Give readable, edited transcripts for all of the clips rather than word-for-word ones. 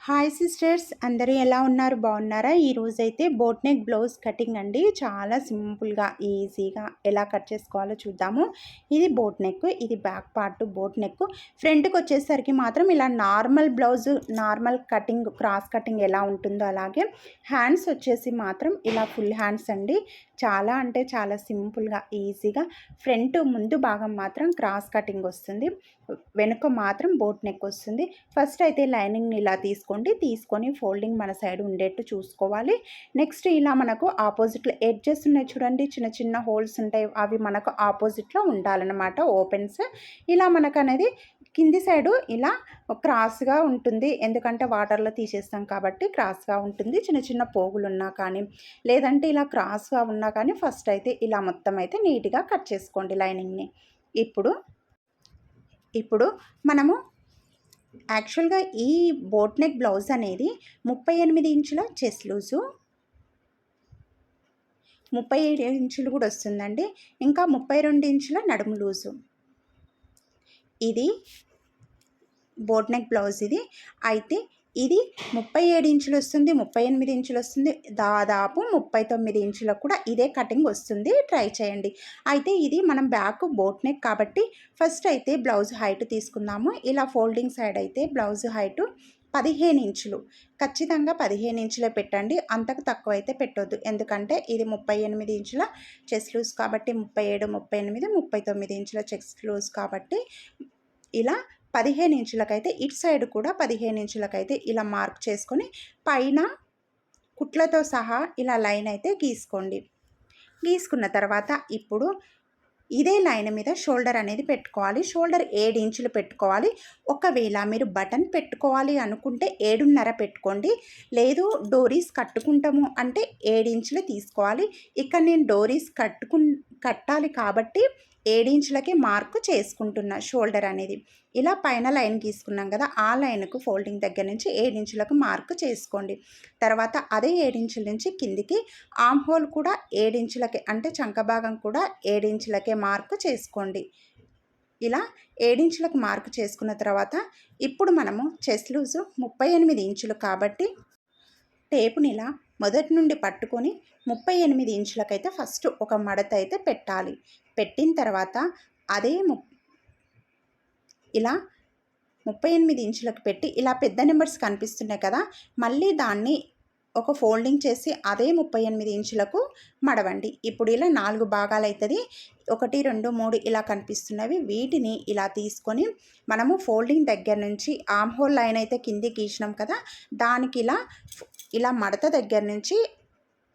Hi sisters, అందరూ ఎలా ఉన్నారు? బాగున్నారా? ఈరోజైతే బోట్ నెక్ బ్లౌజ్ కటింగ్ అండి. చాలా సింపుల్గా ఈజీగా ఎలా కట్ చేసుకోవాలో చూద్దాము. ఇది బోట్ నెక్, ఇది బ్యాక్ పార్ట్ బోట్ నెక్. ఫ్రంట్కి వచ్చేసరికి మాత్రం ఇలా normal blouse, normal cutting, cross cutting ఎలా ఉంటుందో అలాగే. హ్యాండ్స్ వచ్చేసి మాత్రం ఇలా ఫుల్ హ్యాండ్స్ అండి. చాలా అంటే చాలా సింపుల్గా ఈజీగా. ఫ్రంట్ ముందు భాగం మాత్రం క్రాస్ కటింగ్ వస్తుంది, వెనుక మాత్రం బోట్ నెక్ వస్తుంది. ఫస్ట్ అయితే లైనింగ్ని ఇలా తీసుకొని ఫోల్డింగ్ మన సైడ్ ఉండేట్టు చూసుకోవాలి. నెక్స్ట్ ఇలా మనకు ఆపోజిట్లో ఎడ్జెస్ ఉన్నాయి చూడండి, చిన్న చిన్న హోల్స్ ఉంటాయి, అవి మనకు ఆపోజిట్లో ఉండాలన్నమాట, ఓపెన్స్. ఇలా మనకు అనేది కింది సైడు ఇలా క్రాస్గా ఉంటుంది, ఎందుకంటే వాటర్లో తీసేస్తాం కాబట్టి క్రాస్గా ఉంటుంది. చిన్న చిన్న పోగులు ఉన్నా కానీ, లేదంటే ఇలా క్రాస్గా ఉన్నా కానీ ఫస్ట్ అయితే ఇలా మొత్తం అయితే నీట్గా కట్ చేసుకోండి లైనింగ్ని. ఇప్పుడు మనము యాక్చువల్గా ఈ బోట్ నెక్ బ్లౌజ్ అనేది 38 ఇంచుల చెస్ట్ లూజు, 37 ఇంచులు కూడా వస్తుందండి. ఇంకా 32 ఇంచుల నడుము లూజు. ఇది బోట్ నెక్ బ్లౌజ్. ఇది అయితే ఇది 37 ఇంచులు వస్తుంది, 38 ఇంచులు వస్తుంది, దాదాపు 39 ఇంచులకు కూడా ఇదే కటింగ్ వస్తుంది. ట్రై చేయండి. అయితే ఇది మనం బ్యాక్ బోట్ నెక్ కాబట్టి ఫస్ట్ అయితే బ్లౌజ్ హైట్ తీసుకుందాము. ఇలా ఫోల్డింగ్ సైడ్ అయితే బ్లౌజ్ హైటు 15 ఇంచులు, ఖచ్చితంగా 15 ఇంచులే పెట్టండి, అంతకు తక్కువ అయితే పెట్టొద్దు. ఎందుకంటే ఇది 38 ఇంచుల చెస్ట్ లూజ్ కాబట్టి 37, 38, 39 ఇంచుల చెస్ట్ లూజ్ కాబట్టి ఇలా 15 ఇంచులకైతే, ఇటు సైడ్ కూడా 15 ఇంచులకైతే ఇలా మార్క్ చేసుకొని పైన కుట్లతో సహా ఇలా లైన్ అయితే గీసుకోండి. గీసుకున్న తర్వాత ఇప్పుడు ఇదే లైన్ మీద షోల్డర్ అనేది పెట్టుకోవాలి. షోల్డర్ 7 ఇంచులు పెట్టుకోవాలి. ఒకవేళ మీరు బటన్ పెట్టుకోవాలి అనుకుంటే 7.5 పెట్టుకోండి. లేదు డోరీస్ కట్టుకుంటాము అంటే 7 ఇంచులు తీసుకోవాలి. ఇక్కడ నేను డోరీస్ కట్టాలి కాబట్టి 7 ఇంచులకే మార్కు చేసుకుంటున్నా షోల్డర్ అనేది. ఇలా పైన లైన్ గీసుకున్నాం కదా, ఆ లైన్కు ఫోల్డింగ్ దగ్గర నుంచి 7 ఇంచులకు మార్కు చేసుకోండి. తర్వాత అదే 7 ఇంచుల నుంచి కిందికి ఆర్మ్ హోల్ కూడా 7 ఇంచులకే, అంటే చంక భాగం కూడా 7 ఇంచులకే మార్కు చేసుకోండి. ఇలా 7 ఇంచులకు మార్కు చేసుకున్న తర్వాత ఇప్పుడు మనము చెస్ట్ లూజు 38 ఇంచులు కాబట్టి టేపుని ఇలా మొదటి నుండి పట్టుకొని 38 ఇంచులకైతే ఫస్ట్ ఒక మడత అయితే పెట్టాలి. పెట్టిన తర్వాత అదే ఇలా 38 ఇంచులకు పెట్టి ఇలా పెద్ద నెంబర్స్ కనిపిస్తున్నాయి కదా, మళ్ళీ దాన్ని ఒక ఫోల్డింగ్ చేసి అదే 38 ఇంచులకు మడవండి. ఇప్పుడు ఇలా 4 భాగాలు అవుతుంది. 1, 2, 3 ఇలా కనిపిస్తున్నవి. వీటిని ఇలా తీసుకొని మనము ఫోల్డింగ్ దగ్గర నుంచి ఆర్మ్ హోల్ లైన్ అయితే కింది గీసినాం కదా, దానికి ఇలా మడత దగ్గర నుంచి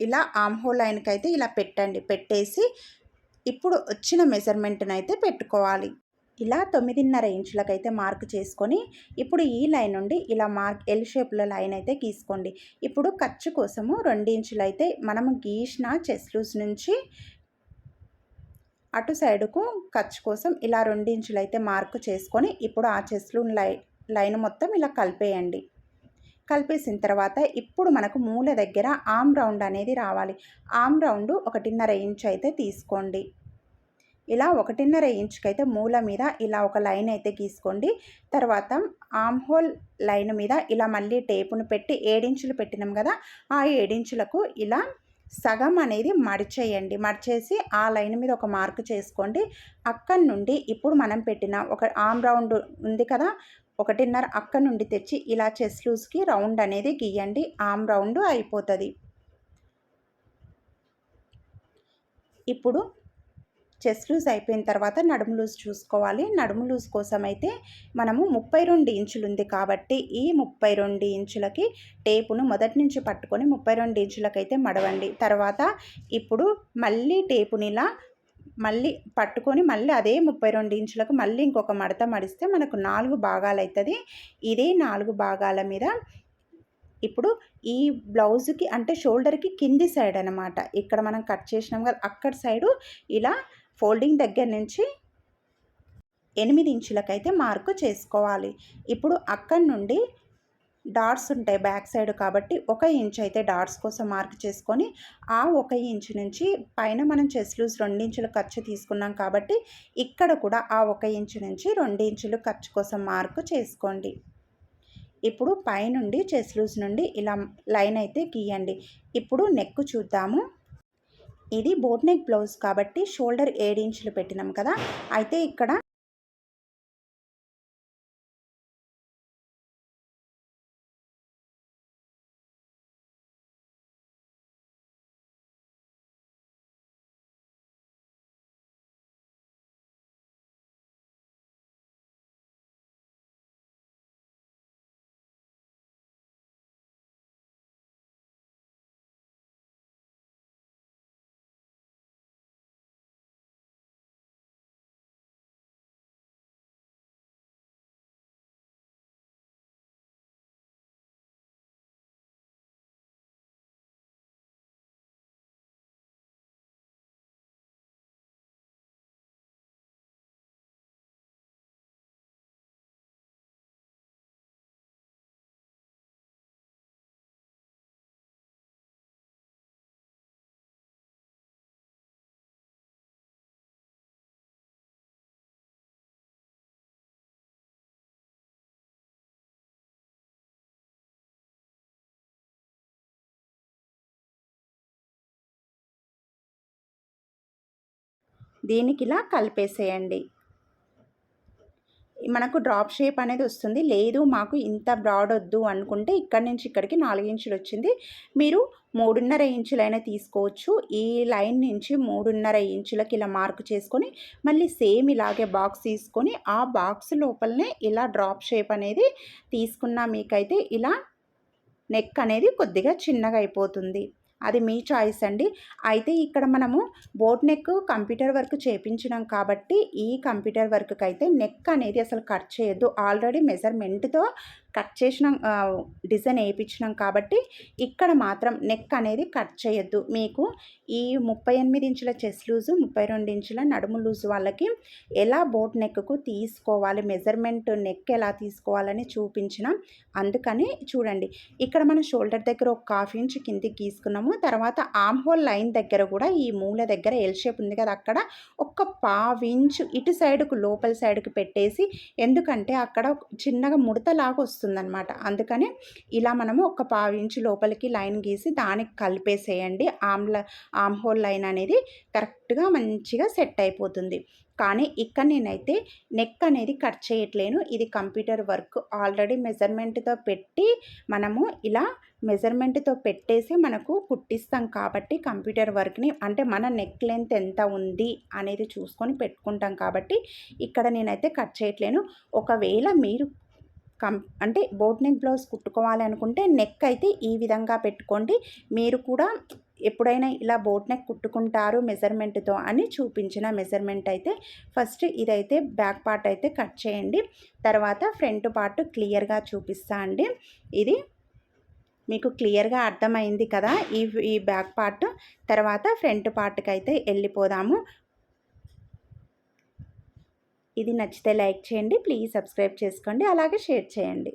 ఇలా ఆర్మ్ హోల్ లైన్కి అయితే ఇలా పెట్టండి. పెట్టేసి ఇప్పుడు వచ్చిన మెజర్మెంట్ని అయితే పెట్టుకోవాలి. ఇలా 9.5 ఇంచులకైతే మార్క్ చేసుకొని ఇప్పుడు ఈ లైన్ నుండి ఇలా మార్క్ ఎల్ షేప్లో లైన్ అయితే గీసుకోండి. ఇప్పుడు ఖర్చు కోసము 2 ఇంచులు అయితే మనము గీసిన చెస్ట్ లూజ్ నుంచి అటు సైడుకు ఖర్చు కోసం ఇలా 2 ఇంచులు అయితే మార్కు చేసుకొని ఇప్పుడు ఆ చెస్ట్ లూజ్ లైన్ మొత్తం ఇలా కలిపేయండి. కలిపేసిన తర్వాత ఇప్పుడు మనకు మూల దగ్గర ఆర్మ్ రౌండ్ అనేది రావాలి. ఆర్మ్ రౌండ్ 1.5 ఇంచు అయితే తీసుకోండి. ఇలా 1.5 ఇంచుకైతే మూల మీద ఇలా ఒక లైన్ అయితే గీసుకోండి. తర్వాత ఆర్మ్ హోల్ లైన్ మీద ఇలా మళ్ళీ టేపును పెట్టి 7 ఇంచులు పెట్టినాం కదా, ఆ 7 ఇంచులకు ఇలా సగం అనేది మడిచేయండి. మడిచేసి ఆ లైన్ మీద ఒక మార్క్ చేసుకోండి. అక్కడి నుండి ఇప్పుడు మనం పెట్టిన ఒక ఆర్మ్ రౌండ్ ఉంది కదా, 1.5 అక్కడి నుండి తెచ్చి ఇలా చెస్ట్ లూజ్కి రౌండ్ అనేది గీయండి. ఆర్మ్ రౌండ్ అయిపోతుంది. ఇప్పుడు చెస్ట్ లూజ్ అయిపోయిన తర్వాత నడుము లూజ్ చూసుకోవాలి. నడుము లూజ్ కోసం అయితే మనము 32 ఇంచులు ఉంది కాబట్టి ఈ 32 ఇంచులకి టేపును మొదటి నుంచి పట్టుకొని 32 ఇంచులకైతే మడవండి. తర్వాత ఇప్పుడు మళ్ళీ టేపుని ఇలా మళ్ళీ పట్టుకొని మళ్ళీ అదే 32 ఇంచులకు మళ్ళీ ఇంకొక మడత మడిస్తే మనకు 4 భాగాలు అవుతుంది. ఇదే 4 భాగాల మీద ఇప్పుడు ఈ బ్లౌజ్కి అంటే షోల్డర్కి కింది సైడ్ అనమాట, ఇక్కడ మనం కట్ చేసినాం కదా, అక్కడ సైడు ఇలా ఫోల్డింగ్ దగ్గర నుంచి 8 ఇంచులకైతే మార్కు చేసుకోవాలి. ఇప్పుడు అక్కడి నుండి డాట్స్ ఉంటాయి బ్యాక్ సైడ్ కాబట్టి 1 ఇంచు అయితే డాట్స్ కోసం మార్క్ చేసుకొని ఆ 1 ఇంచు నుంచి పైన మనం చెస్ట్ లూజ్ 2 ఇంచులు ఖర్చు తీసుకున్నాం కాబట్టి ఇక్కడ కూడా ఆ 1 ఇంచు నుంచి 2 ఇంచులు ఖర్చు కోసం మార్కు చేసుకోండి. ఇప్పుడు పైనుండి చెస్ట్ లూజ్ నుండి ఇలా లైన్ అయితే గీయండి. ఇప్పుడు నెక్ చూద్దాము. ఇది బోట్ నెక్ బ్లౌజ్ కాబట్టి షోల్డర్ 7 ఇంచులు పెట్టినాం కదా, అయితే ఇక్కడ దీనికి ఇలా కలిపేసేయండి. మనకు డ్రాప్ షేప్ అనేది వస్తుంది. లేదు మాకు ఇంత బ్రాడ్ వద్దు అనుకుంటే ఇక్కడి నుంచి ఇక్కడికి 4 ఇంచులు వచ్చింది, మీరు 3.5 ఇంచులైనా తీసుకోవచ్చు. ఈ లైన్ నుంచి 3.5 ఇంచులకి ఇలా మార్క్ చేసుకొని మళ్ళీ సేమ్ ఇలాగే బాక్స్ తీసుకొని ఆ బాక్స్ లోపలనే ఇలా డ్రాప్ షేప్ అనేది తీసుకున్న మీకైతే ఇలా నెక్ అనేది కొద్దిగా చిన్నగా అయిపోతుంది. అది మీ చాయిస్ అండి. అయితే ఇక్కడ మనము బోట్ నెక్ కంప్యూటర్ వర్క్ చేపించినాం కాబట్టి ఈ కంప్యూటర్ వర్క్కి అయితే నెక్ అనేది అసలు కట్ చేయొద్దు. ఆల్రెడీ మెజర్మెంట్తో కట్ చేసిన డిజైన్ వేయించినాం కాబట్టి ఇక్కడ మాత్రం నెక్ అనేది కట్ చేయొద్దు. మీకు ఈ 38 ఇంచుల చెస్ట్ లూజు 32 ఇంచుల నడుము లూజు వాళ్ళకి ఎలా బోట్ నెక్కు తీసుకోవాలి, మెజర్మెంట్ నెక్ ఎలా తీసుకోవాలని చూపించిన. అందుకని చూడండి, ఇక్కడ మనం షోల్డర్ దగ్గర ఒక 1/2 ఇంచ్ కిందికి గీసుకున్నాము. తర్వాత ఆర్మ్ హోల్ లైన్ దగ్గర కూడా ఈ మూల దగ్గర ఎల్ షేప్ ఉంది కదా, అక్కడ ఒక 1/2 ఇంచు ఇటు సైడ్కు లోపల సైడ్కి పెట్టేసి, ఎందుకంటే అక్కడ చిన్నగా ముడతలాగా వస్తుందన్నమాట. అందుకని ఇలా మనము ఒక 1/2 ఇంచు లోపలికి లైన్ గీసి దానికి కలిపేసేయండి. ఆర్మ్ హోల్ లైన్ అనేది కరెక్ట్గా మంచిగా సెట్ అయిపోతుంది. కానీ ఇక్కడ నేనైతే నెక్ అనేది కట్ చేయట్లేను. ఇది కంప్యూటర్ వర్క్ ఆల్రెడీ మెజర్మెంట్తో పెట్టి మనము ఇలా మెజర్మెంట్తో పెట్టేసి మనకు కుట్టిస్తాం కాబట్టి కంప్యూటర్ వర్క్ని, అంటే మన నెక్ లెంత్ ఎంత ఉంది అనేది చూసుకొని పెట్టుకుంటాం కాబట్టి ఇక్కడ నేనైతే కట్ చేయట్లేను. ఒకవేళ మీరు అంటే బోట్ నెక్ బ్లౌజ్ కుట్టుకోవాలి అనుకుంటే నెక్ అయితే ఈ విధంగా పెట్టుకోండి. మీరు కూడా ఎప్పుడైనా ఇలా బోట్ నెక్ కుట్టుకుంటారు మెజర్మెంట్తో అని చూపించిన మెజర్మెంట్ అయితే ఫస్ట్ ఇదైతే బ్యాక్ పార్ట్ అయితే కట్ చేయండి. తర్వాత ఫ్రంట్ పార్ట్ క్లియర్గా చూపిస్తా అండి. ఇది మీకు క్లియర్గా అర్థమైంది కదా ఈ బ్యాక్ పార్ట్. తర్వాత ఫ్రంట్ పార్ట్కి అయితే వెళ్ళిపోదాము. ఇది నచ్చితే లైక్ చేయండి, ప్లీజ్ సబ్స్క్రైబ్ చేసుకోండి, అలాగే షేర్ చేయండి.